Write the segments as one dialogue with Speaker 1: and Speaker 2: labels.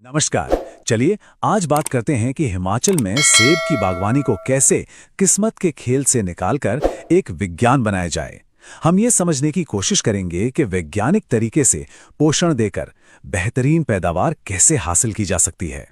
Speaker 1: नमस्कार। चलिए आज बात करते हैं कि हिमाचल में सेब की बागवानी को कैसे किस्मत के खेल से निकालकर एक विज्ञान बनाया जाए। हम ये समझने की कोशिश करेंगे कि वैज्ञानिक तरीके से पोषण देकर बेहतरीन पैदावार कैसे हासिल की जा सकती है।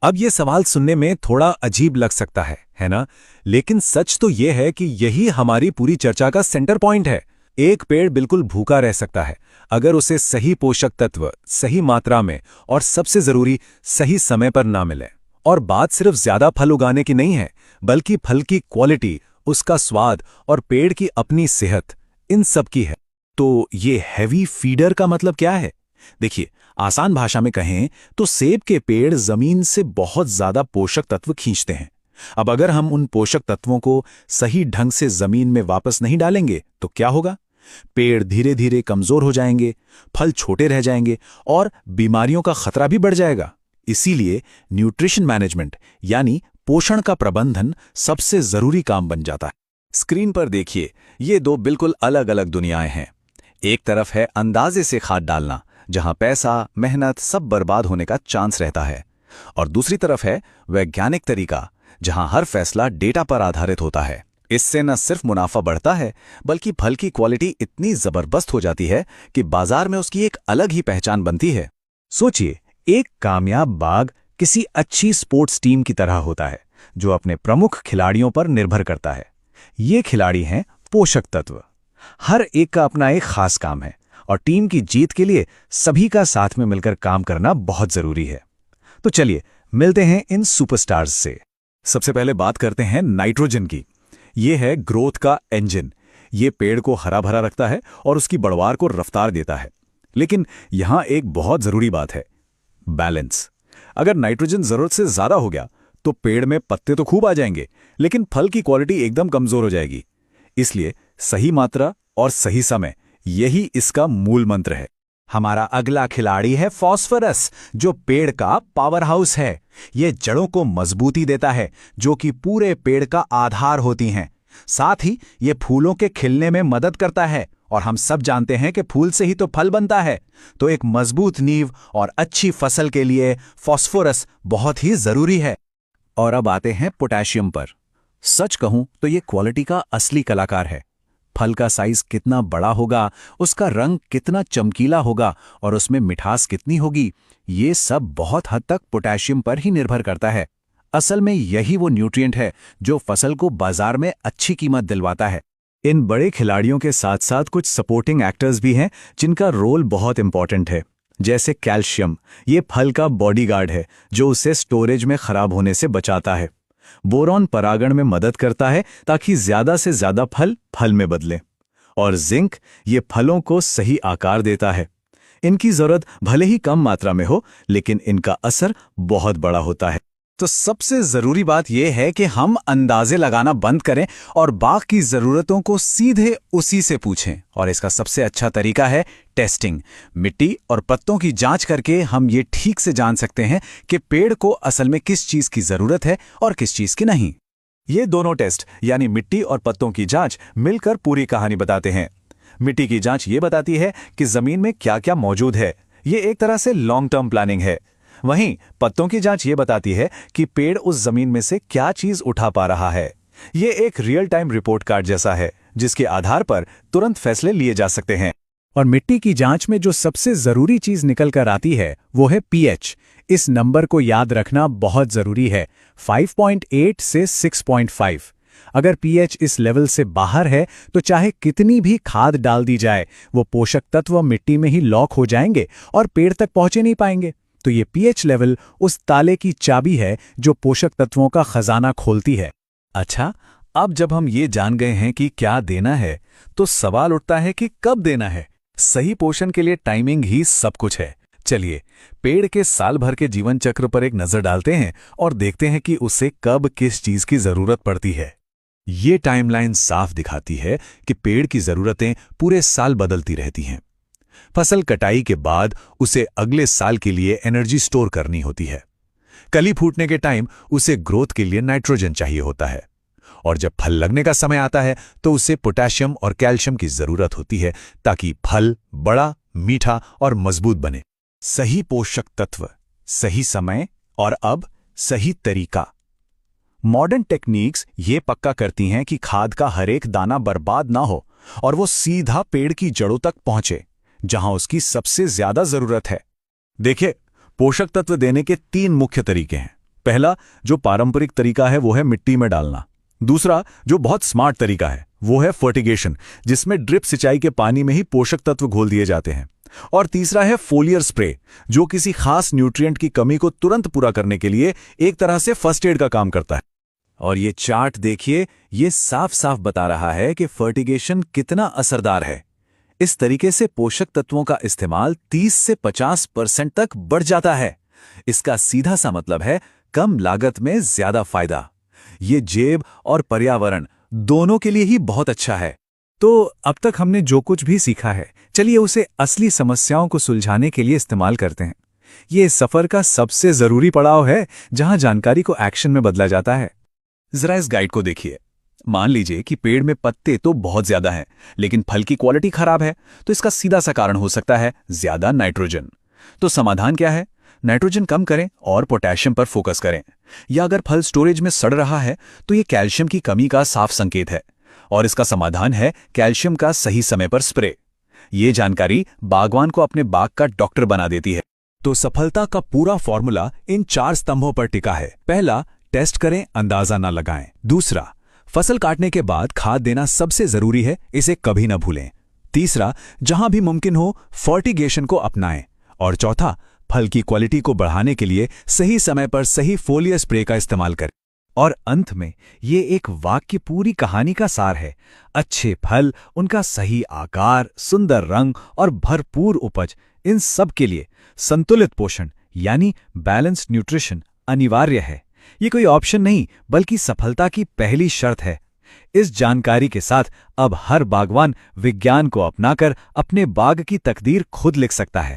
Speaker 1: अब ये सवाल सुनने में थोड़ा अजीब लग सकता है ना? लेकिन सच तो ये है कि यही हमारी पूरी चर्चा का सेंटर पॉइंट है। एक पेड़ बिल्कुल भूखा रह सकता है अगर उसे सही पोषक तत्व सही मात्रा में और सबसे जरूरी सही समय पर ना मिले। और बात सिर्फ ज्यादा फल उगाने की नहीं है, बल्कि फल की क्वालिटी, उसका स्वाद और पेड़ की अपनी सेहत, इन सब की है। तो ये हैवी फीडर का मतलब क्या है? देखिए, आसान भाषा में कहें तो सेब के पेड़ जमीन से बहुत ज्यादा पोषक तत्व खींचते हैं। अब अगर हम उन पोषक तत्वों को सही ढंग से जमीन में वापस नहीं डालेंगे तो क्या होगा? पेड़ धीरे धीरे कमजोर हो जाएंगे, फल छोटे रह जाएंगे और बीमारियों का खतरा भी बढ़ जाएगा। इसीलिए न्यूट्रिशन मैनेजमेंट यानी पोषण का प्रबंधन सबसे जरूरी काम बन जाता है। स्क्रीन पर देखिए, ये दो बिल्कुल अलग अलग दुनियाएं हैं। एक तरफ है अंदाजे से खाद डालना, जहां पैसा, मेहनत सब बर्बाद होने का चांस रहता है, और दूसरी तरफ है वैज्ञानिक तरीका, जहां हर फैसला डेटा पर आधारित होता है। इससे न सिर्फ मुनाफा बढ़ता है, बल्कि फल की क्वालिटी इतनी जबरदस्त हो जाती है कि बाजार में उसकी एक अलग ही पहचान बनती है। सोचिए, एक कामयाब बाग किसी अच्छी स्पोर्ट्स टीम की तरह होता है, जो अपने प्रमुख खिलाड़ियों पर निर्भर करता है। ये खिलाड़ी हैं पोषक तत्व। हर एक का अपना एक खास काम है, और टीम की जीत के लिए सभी का साथ में मिलकर काम करना बहुत जरूरी है। तो चलिए मिलते हैं इन सुपरस्टार्स से। सबसे पहले बात करते हैं नाइट्रोजन की। ये है ग्रोथ का इंजन। ये पेड़ को हरा भरा रखता है और उसकी बढ़वार को रफ्तार देता है। लेकिन यहां एक बहुत जरूरी बात है, बैलेंस। अगर नाइट्रोजन जरूरत से ज्यादा हो गया तो पेड़ में पत्ते तो खूब आ जाएंगे, लेकिन फल की क्वालिटी एकदम कमजोर हो जाएगी। इसलिए सही मात्रा और सही समय, यही इसका मूल मंत्र है। हमारा अगला खिलाड़ी है फास्फोरस, जो पेड़ का पावर हाउस है। ये जड़ों को मजबूती देता है, जो कि पूरे पेड़ का आधार होती हैं। साथ ही ये फूलों के खिलने में मदद करता है, और हम सब जानते हैं कि फूल से ही तो फल बनता है। तो एक मजबूत नींव और अच्छी फसल के लिए फास्फोरस बहुत ही जरूरी है। और अब आते हैं पोटेशियम पर। सच कहूं तो ये क्वालिटी का असली कलाकार है। फल का साइज कितना बड़ा होगा, उसका रंग कितना चमकीला होगा और उसमें मिठास कितनी होगी, ये सब बहुत हद तक पोटेशियम पर ही निर्भर करता है। असल में यही वो न्यूट्रिएंट है जो फसल को बाजार में अच्छी कीमत दिलवाता है। इन बड़े खिलाड़ियों के साथ साथ कुछ सपोर्टिंग एक्टर्स भी हैं जिनका रोल बहुत इंपॉर्टेंट है। जैसे कैल्शियम, ये फल का बॉडीगार्ड है जो उसे स्टोरेज में खराब होने से बचाता है। बोरॉन परागण में मदद करता है ताकि ज्यादा से ज्यादा फल में बदले। और जिंक, ये फलों को सही आकार देता है। इनकी जरूरत भले ही कम मात्रा में हो, लेकिन इनका असर बहुत बड़ा होता है। तो सबसे जरूरी बात यह है कि हम अंदाजे लगाना बंद करें और बाग की जरूरतों को सीधे उसी से पूछें। और इसका सबसे अच्छा तरीका है टेस्टिंग। मिट्टी और पत्तों की जांच करके हम ये ठीक से जान सकते हैं कि पेड़ को असल में किस चीज की जरूरत है और किस चीज की नहीं। ये दोनों टेस्ट यानी मिट्टी और पत्तों की जांच मिलकर पूरी कहानी बताते हैं। मिट्टी की जांच ये बताती है कि जमीन में क्या क्या मौजूद है। ये एक तरह से लॉन्ग टर्म प्लानिंग है। वहीं पत्तों की जांच ये बताती है कि पेड़ उस जमीन में से क्या चीज उठा पा रहा है। ये एक रियल टाइम रिपोर्ट कार्ड जैसा है, जिसके आधार पर तुरंत फैसले लिए जा सकते हैं। और मिट्टी की जांच में जो सबसे जरूरी चीज निकल कर आती है वो है पीएच। इस नंबर को याद रखना बहुत जरूरी है, 5.8 से 6.5। अगर पीएच इस लेवल से बाहर है तो चाहे कितनी भी खाद डाल दी जाए, वो पोषक तत्व मिट्टी में ही लॉक हो जाएंगे और पेड़ तक पहुंचे नहीं पाएंगे। तो ये पीएच लेवल उस ताले की चाबी है जो पोषक तत्वों का खजाना खोलती है। अच्छा, अब जब हम ये जान गए हैं कि क्या देना है, तो सवाल उठता है कि कब देना है। सही पोषण के लिए टाइमिंग ही सब कुछ है। चलिए पेड़ के साल भर के जीवन चक्र पर एक नजर डालते हैं और देखते हैं कि उसे कब किस चीज की जरूरत पड़ती है। ये टाइमलाइन साफ दिखाती है कि पेड़ की जरूरतें पूरे साल बदलती रहती हैं। फसल कटाई के बाद उसे अगले साल के लिए एनर्जी स्टोर करनी होती है। कली फूटने के टाइम उसे ग्रोथ के लिए नाइट्रोजन चाहिए होता है, और जब फल लगने का समय आता है तो उसे पोटेशियम और कैल्शियम की जरूरत होती है ताकि फल बड़ा, मीठा और मजबूत बने। सही पोषक तत्व, सही समय और अब सही तरीका। मॉडर्न टेक्निक्स ये पक्का करती हैं कि खाद का हर एक दाना बर्बाद ना हो और वो सीधा पेड़ की जड़ों तक पहुंचे, जहां उसकी सबसे ज्यादा जरूरत है। देखिए, पोषक तत्व देने के 3 मुख्य तरीके हैं। पहला, जो पारंपरिक तरीका है, वो है मिट्टी में डालना। दूसरा, जो बहुत स्मार्ट तरीका है, वो है फर्टिगेशन, जिसमें ड्रिप सिंचाई के पानी में ही पोषक तत्व घोल दिए जाते हैं। और तीसरा है फोलियर स्प्रे, जो किसी खास न्यूट्रिएंट की कमी को तुरंत पूरा करने के लिए एक तरह से फर्स्ट एड का काम करता है। और ये चार्ट देखिए, ये साफ साफ बता रहा है कि फर्टिगेशन कितना असरदार है। इस तरीके से पोषक तत्वों का इस्तेमाल 30 से 50% तक बढ़ जाता है। इसका सीधा सा मतलब है कम लागत में ज्यादा फायदा। ये जेब और पर्यावरण दोनों के लिए ही बहुत अच्छा है। तो अब तक हमने जो कुछ भी सीखा है, चलिए उसे असली समस्याओं को सुलझाने के लिए इस्तेमाल करते हैं। ये सफर का सबसे जरूरी पड़ाव है, जहां जानकारी को एक्शन में बदला जाता है। जरा इस गाइड को देखिए। मान लीजिए कि पेड़ में पत्ते तो बहुत ज्यादा हैं, लेकिन फल की क्वालिटी खराब है, तो इसका सीधा सा कारण हो सकता है ज्यादा नाइट्रोजन। तो समाधान क्या है? नाइट्रोजन कम करें और पोटेशियम पर फोकस करें। या अगर फल स्टोरेज में सड़ रहा है, तो ये कैल्शियम की कमी का साफ संकेत है, और इसका समाधान है कैल्शियम का सही समय पर स्प्रे। ये जानकारी बागवान को अपने बाग का डॉक्टर बना देती है। तो सफलता का पूरा फॉर्मूला इन 4 स्तंभों पर टिका है। पहला, टेस्ट करें, अंदाजा ना लगाएं। दूसरा, फसल काटने के बाद खाद देना सबसे जरूरी है, इसे कभी न भूलें। तीसरा, जहां भी मुमकिन हो फर्टिगेशन को अपनाएं। और चौथा, फल की क्वालिटी को बढ़ाने के लिए सही समय पर सही फोलियर स्प्रे का इस्तेमाल करें। और अंत में ये एक वाक्य की पूरी कहानी का सार है। अच्छे फल, उनका सही आकार, सुंदर रंग और भरपूर उपज, इन सब के लिए संतुलित पोषण यानी बैलेंस्ड न्यूट्रिशन अनिवार्य है। ये कोई ऑप्शन नहीं, बल्कि सफलता की पहली शर्त है। इस जानकारी के साथ अब हर बागवान विज्ञान को अपनाकर अपने बाग की तकदीर खुद लिख सकता है।